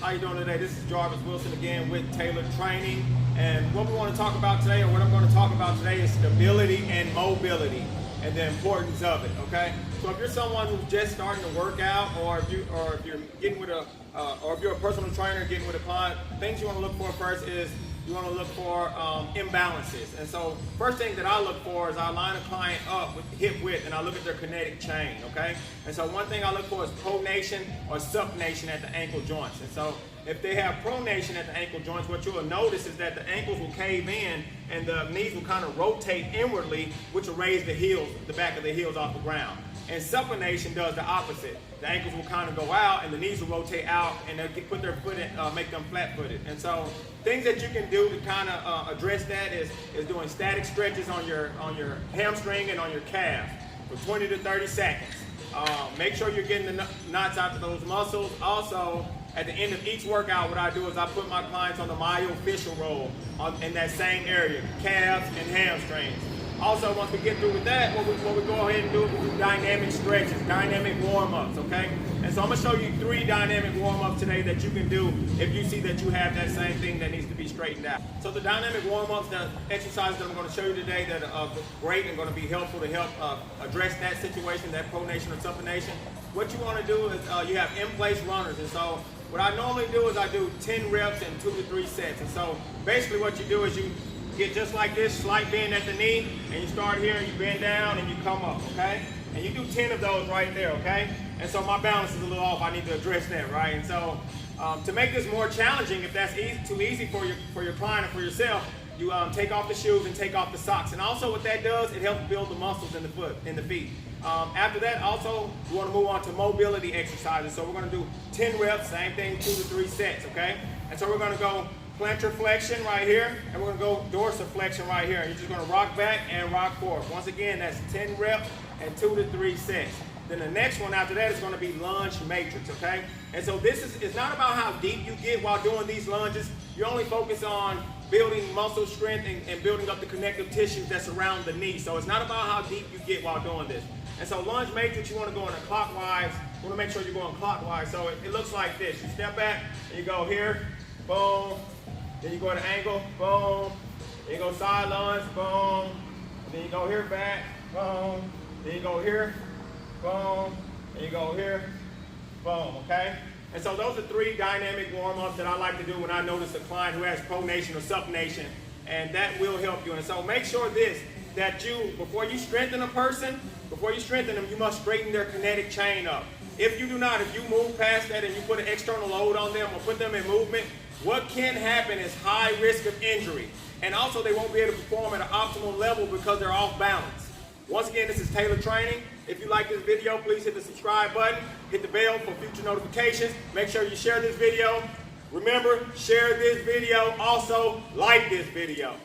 How you doing today? This is Jarvis Wilson again with Tailored Training. And what we want to talk about today, or what I'm going to talk about today, is stability and mobility and the importance of it, okay? So if you're someone who's just starting to work out, or if you're getting with or if you're a personal trainer getting with a client, things you want to look for first is you want to look for imbalances. And so first thing that I look for is I line a client up with hip width and I look at their kinetic chain, okay? And so one thing I look for is pronation or supination at the ankle joints. And so if they have pronation at the ankle joints, what you'll notice is that the ankles will cave in and the knees will kind of rotate inwardly, which will raise the heels, the back of the heels off the ground. And supination does the opposite. The ankles will kind of go out and the knees will rotate out and they'll put their foot in, make them flat-footed. And so things that you can do to kind of address that is doing static stretches on your hamstring and on your calf for 20 to 30 seconds. Make sure you're getting the knots out to those muscles. Also, at the end of each workout, what I do is I put my clients on the myofascial roll in that same area, calves and hamstrings. Also, once we get through with that, what we go ahead and do is we do dynamic stretches, dynamic warm-ups, okay? And so I'm going to show you 3 dynamic warm-ups today that you can do if you see that you have that same thing that needs to be straightened out. So the dynamic warm-ups, the exercises that I'm going to show you today that are great and going to be helpful to help address that situation, that pronation or supination. What you want to do is you have in-place runners. And so what I normally do is I do 10 reps and 2 to 3 sets. And so basically what you do is you get just like this, slight bend at the knee, and you start here, and you bend down, and you come up, okay? And you do 10 of those right there, okay? And so my balance is a little off. I need to address that, right? And so to make this more challenging, if that's too easy for your client or for yourself, you take off the shoes and take off the socks. And also what that does, it helps build the muscles in the feet. After that, also, we want to move on to mobility exercises. So we're going to do 10 reps, same thing, 2 to 3 sets, okay? And so we're going to go plantar flexion right here, and we're going to go dorsiflexion right here. And you're just going to rock back and rock forward. Once again, that's 10 reps and 2 to 3 sets. Then the next one after that is going to be lunge matrix, okay? And so it's not about how deep you get while doing these lunges. You only focus on building muscle strength and building up the connective tissues that surround the knee. So it's not about how deep you get while doing this. And so lunge matrix, you want to go in a clockwise. You want to make sure you're going clockwise. So it looks like this. You step back, and you go here, boom. Then you go at an angle, boom. Then you go side lunge, boom. Then you go here, back, boom. Then you go here, boom. Then you go here, boom, okay? And so those are 3 dynamic warm-ups that I like to do when I notice a client who has pronation or supination, and that will help you. And so make sure that before you strengthen a person, before you strengthen them, you must straighten their kinetic chain up. If you do not, if you move past that and you put an external load on them or put them in movement, what can happen is high risk of injury. And also they won't be able to perform at an optimal level because they're off balance. Once again, this is Tailored Training. If you like this video, please hit the subscribe button, hit the bell for future notifications. Make sure you share this video. Remember, share this video. Also, like this video.